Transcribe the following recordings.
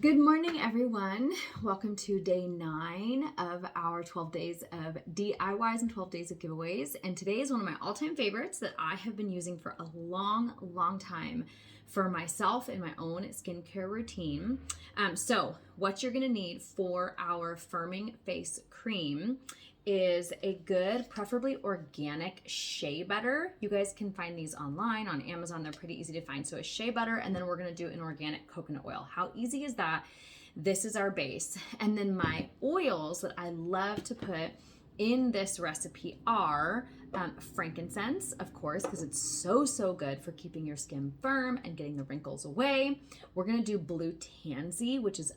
Good morning, everyone. Welcome to day 9 of our 12 days of DIYs and 12 days of giveaways. And today is one of my all-time favorites that I have been using for a long time for myself in my own skincare routine. So what you're gonna need for our firming face cream is a good, preferably organic shea butter. You guys can find these online on Amazon. They're pretty easy to find. So a shea butter, and then we're gonna do an organic coconut oil. How easy is that? This is our base. And then my oils that I love to put in this recipe are frankincense, of course, because it's so good for keeping your skin firm and getting the wrinkles away. We're gonna do blue tansy, which is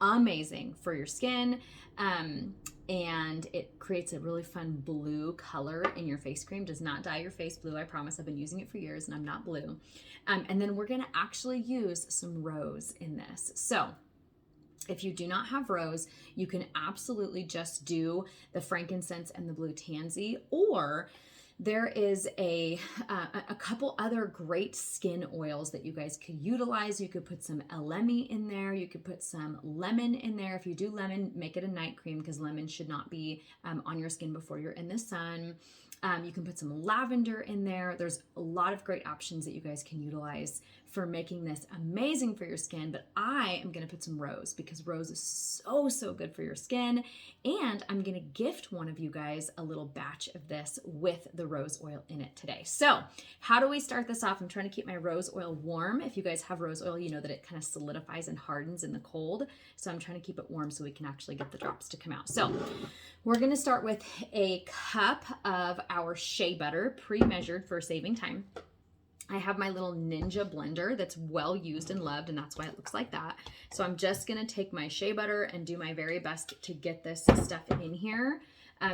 amazing for your skin. And it creates a really fun blue color in your face cream. Does not dye your face blue, I promise. I've been using it for years and I'm not blue. And then we're gonna actually use some rose in this. So if you do not have rose, you can absolutely just do the frankincense and the blue tansy, or there is a couple other great skin oils that you guys could utilize. You could put some elemi in there. You could put some lemon in there. If you do lemon, make it a night cream because lemon should not be on your skin before you're in the sun. You can put some lavender in there. There's a lot of great options that you guys can utilize for making this amazing for your skin, but I am gonna put some rose because rose is so good for your skin, and I'm gonna gift one of you guys a little batch of this with the rose oil in it today. So how do we start this off? I'm trying to keep my rose oil warm. If you guys have rose oil, you know that it kind of solidifies and hardens in the cold, so I'm trying to keep it warm so we can actually get the drops to come out. So we're gonna start with a cup of our shea butter, pre-measured for saving time. I have my little Ninja blender that's well used and loved, and that's why it looks like that. So I'm just gonna take my shea butter and do my very best to get this stuff in here.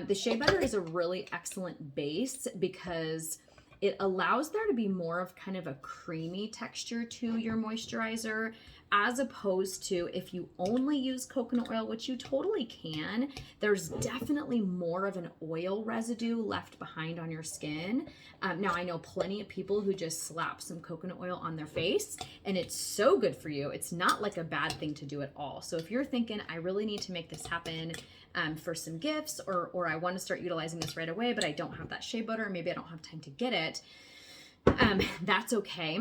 The shea butter is a really excellent base because it allows there to be more of kind of a creamy texture to your moisturizer, as opposed to if you only use coconut oil, which you totally can. There's definitely more of an oil residue left behind on your skin. Now I know plenty of people who just slap some coconut oil on their face and it's so good for you. It's not like a bad thing to do at all. So if you're thinking, I really need to make this happen for some gifts, or I want to start utilizing this right away, but I don't have that shea butter, or maybe I don't have time to get it, that's okay.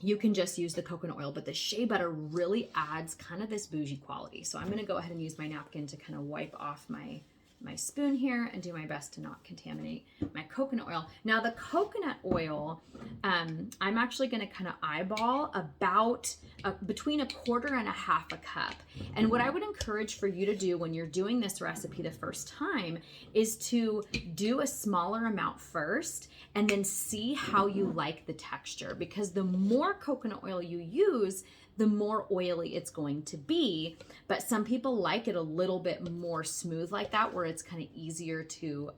You can just use the coconut oil, but the shea butter really adds kind of this bougie quality. So I'm gonna go ahead and use my napkin to kind of wipe off my spoon here and do my best to not contaminate my coconut oil. Now the coconut oil, I'm actually gonna kind of eyeball about between 1/4 and 1/2 cup. And what I would encourage for you to do when you're doing this recipe the first time is to do a smaller amount first and then see how you like the texture, because the more coconut oil you use, the more oily it's going to be. But some people like it a little bit more smooth like that, where it's kind of easier to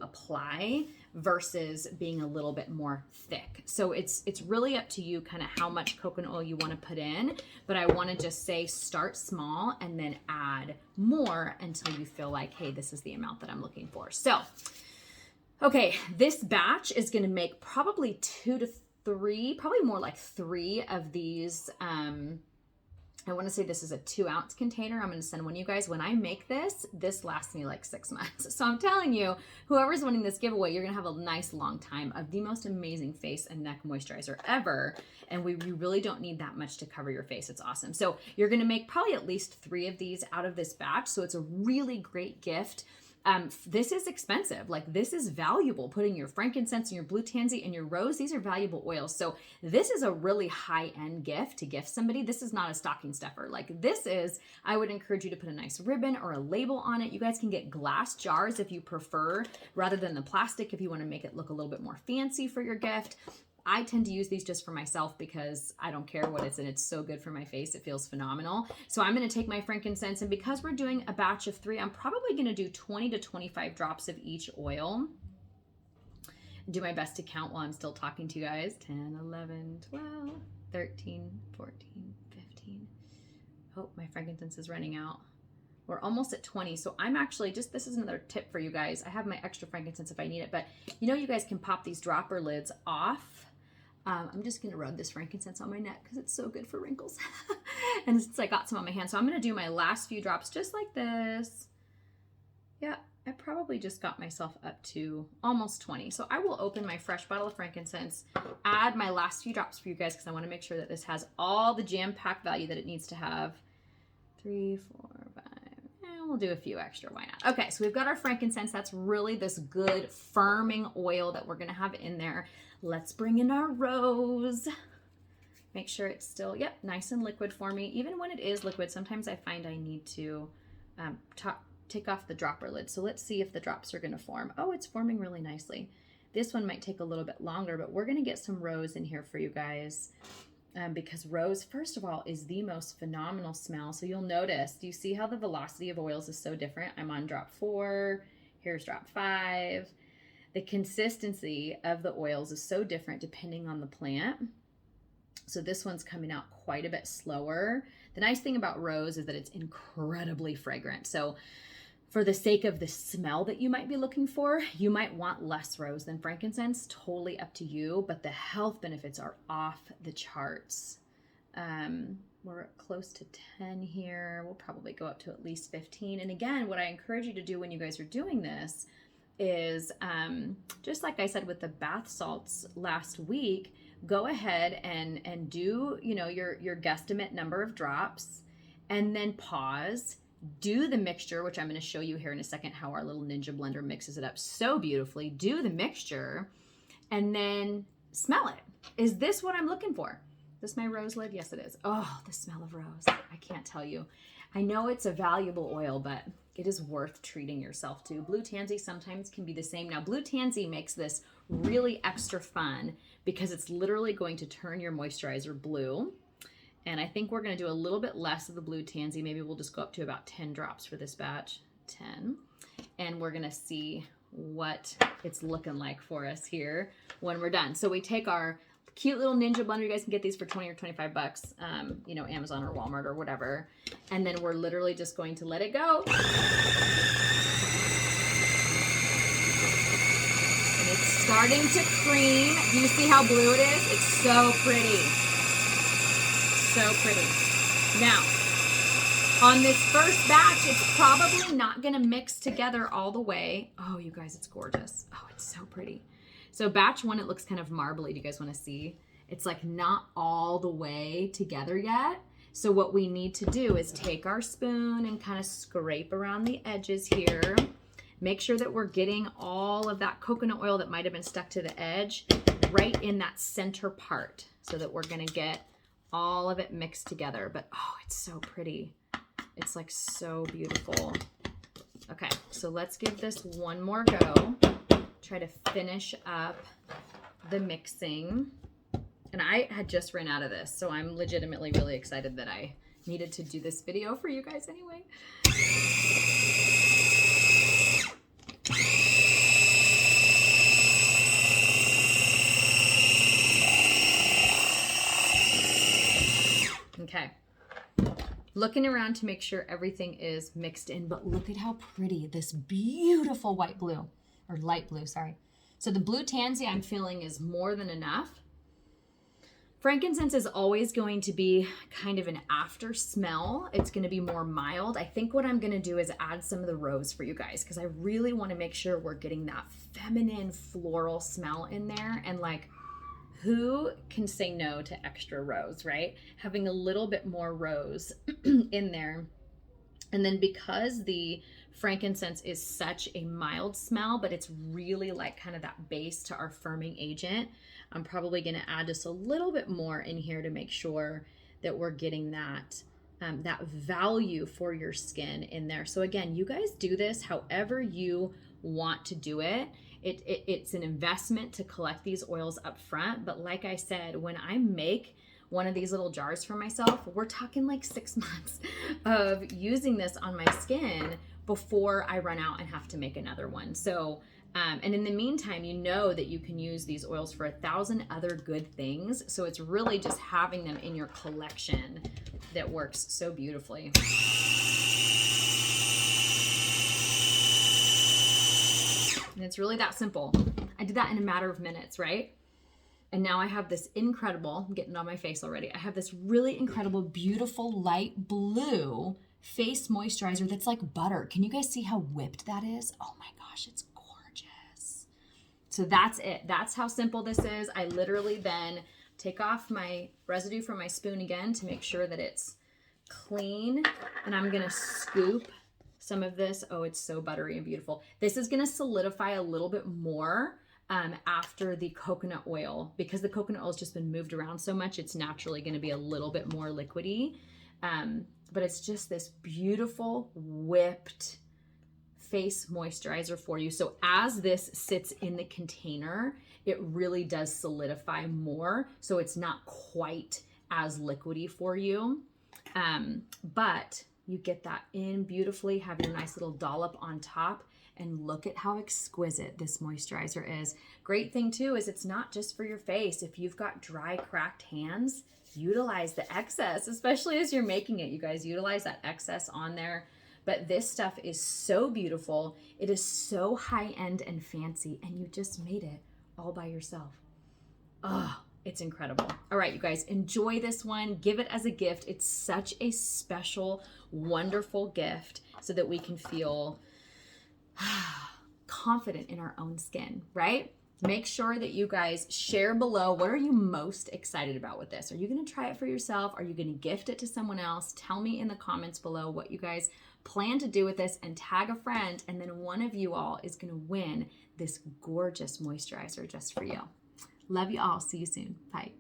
apply versus being a little bit more thick. So it's really up to you kind of how much coconut oil you want to put in, but I want to just say start small and then add more until you feel like, hey, this is the amount that I'm looking for. So okay, this batch is going to make probably 2 to 3, probably more like 3 of these. I want to say this is a 2-ounce container. I'm going to send one of you guys. When I make this lasts me like 6 months. So I'm telling you, whoever's winning this giveaway, you're going to have a nice long time of the most amazing face and neck moisturizer ever. And you really don't need that much to cover your face. It's awesome. So you're going to make probably at least 3 of these out of this batch. So it's a really great gift. This is expensive. Like, this is valuable. Putting your frankincense and your blue tansy and your rose, these are valuable oils. So this is a really high-end gift to gift somebody. This is not a stocking stuffer. Like, this is, I would encourage you to put a nice ribbon or a label on it. You guys can get glass jars if you prefer, rather than the plastic if you want to make it look a little bit more fancy for your gift. I tend to use these just for myself because I don't care what it's in. It's so good for my face. It feels phenomenal. So I'm going to take my frankincense, and because we're doing a batch of 3, I'm probably going to do 20 to 25 drops of each oil. Do my best to count while I'm still talking to you guys. 10, 11, 12, 13, 14, 15. Oh, my frankincense is running out. We're almost at 20. So I'm actually this is another tip for you guys. I have my extra frankincense if I need it, but you know, you guys can pop these dropper lids off I'm just gonna rub this frankincense on my neck because it's so good for wrinkles. And since I got some on my hand, so I'm gonna do my last few drops just like this. Yeah, I probably just got myself up to almost 20. So I will open my fresh bottle of frankincense, add my last few drops for you guys because I want to make sure that this has all the jam-packed value that it needs to have. 3, 4, 5. And we'll do a few extra. Why not? Okay, so we've got our frankincense. That's really this good firming oil that we're going to have in there. Let's bring in our rose. Make sure it's still, yep, nice and liquid for me. Even when it is liquid, sometimes I find I need to take off the dropper lid. So let's see if the drops are going to form. Oh, it's forming really nicely. This one might take a little bit longer, but we're going to get some rose in here for you guys. Because rose, first of all, is the most phenomenal smell. So you'll notice, do you see how the velocity of oils is so different? I'm on drop 4, here's drop 5. The consistency of the oils is so different depending on the plant. So this one's coming out quite a bit slower. The nice thing about rose is that it's incredibly fragrant. So for the sake of the smell that you might be looking for, you might want less rose than frankincense, totally up to you, but the health benefits are off the charts. We're close to 10 here. We'll probably go up to at least 15. And again, what I encourage you to do when you guys are doing this is, just like I said with the bath salts last week, go ahead and do, you know, your guesstimate number of drops, and then pause. Do the mixture, which I'm going to show you here in a second how our little Ninja blender mixes it up so beautifully. Do the mixture and then smell it. Is this what I'm looking for? Is this my rose lid? Yes, it is. Oh, the smell of rose. I can't tell you. I know it's a valuable oil, but it is worth treating yourself to. Blue tansy sometimes can be the same. Now, blue tansy makes this really extra fun because it's literally going to turn your moisturizer blue. And I think we're going to do a little bit less of the blue tansy. Maybe we'll just go up to about 10 drops for this batch. 10. And we're going to see what it's looking like for us here when we're done. So we take our cute little Ninja blender. You guys can get these for 20 or 25 bucks, you know, Amazon or Walmart or whatever. And then we're literally just going to let it go. And it's starting to cream. Do you see how blue it is? It's so pretty. So pretty. Now, on this first batch, it's probably not going to mix together all the way. Oh, you guys, it's gorgeous. Oh, it's so pretty. So batch 1, it looks kind of marbly. Do you guys want to see? It's like not all the way together yet. So what we need to do is take our spoon and kind of scrape around the edges here. Make sure that we're getting all of that coconut oil that might have been stuck to the edge right in that center part so that we're going to get all of it mixed together. But oh, it's so pretty. It's like so beautiful. Okay, so let's give this one more go. Try to finish up the mixing. And I had just run out of this, so I'm legitimately really excited that I needed to do this video for you guys anyway. Okay, looking around to make sure everything is mixed in, but look at how pretty this beautiful white blue, or light blue, sorry. So the blue tansy I'm feeling is more than enough. Frankincense is always going to be kind of an after smell. It's going to be more mild. I think what I'm going to do is add some of the rose for you guys because I really want to make sure we're getting that feminine floral smell in there. And like, who can say no to extra rose, right? Having a little bit more rose in there. And then because the frankincense is such a mild smell, but it's really like kind of that base to our firming agent, I'm probably going to add just a little bit more in here to make sure that we're getting that that value for your skin in there. So again, you guys do this however you want to do it. It's an investment to collect these oils up front, but like I said, when I make one of these little jars for myself, we're talking like 6 months of using this on my skin before I run out and have to make another one. So and in the meantime, you know that you can use these oils for 1,000 other good things. So it's really just having them in your collection that works so beautifully. And it's really that simple. I did that in a matter of minutes, right? And now I have this incredible, I'm getting it on my face already. I have this really incredible, beautiful light blue face moisturizer that's like butter. Can you guys see how whipped that is? Oh my gosh, it's gorgeous. So that's it. That's how simple this is. I literally then take off my residue from my spoon again to make sure that it's clean. And I'm gonna scoop some of this. Oh, it's so buttery and beautiful. This is gonna solidify a little bit more after the coconut oil, because the coconut oil has just been moved around so much, it's naturally going to be a little bit more liquidy. But it's just this beautiful whipped face moisturizer for you. So as this sits in the container, it really does solidify more. So it's not quite as liquidy for you. But you get that in beautifully, have your nice little dollop on top. And look at how exquisite this moisturizer is. Great thing too is it's not just for your face. If you've got dry, cracked hands, utilize the excess, especially as you're making it. You guys utilize that excess on there. But this stuff is so beautiful. It is so high-end and fancy, and you just made it all by yourself. Oh, it's incredible. All right, you guys, enjoy this one. Give it as a gift. It's such a special, wonderful gift so that we can feel confident in our own skin, right? Make sure that you guys share below, what are you most excited about with this? Are you going to try it for yourself? Are you going to gift it to someone else? Tell me in the comments below what you guys plan to do with this, and tag a friend, and then one of you all is going to win this gorgeous moisturizer just for you. Love you all. See you soon. Bye.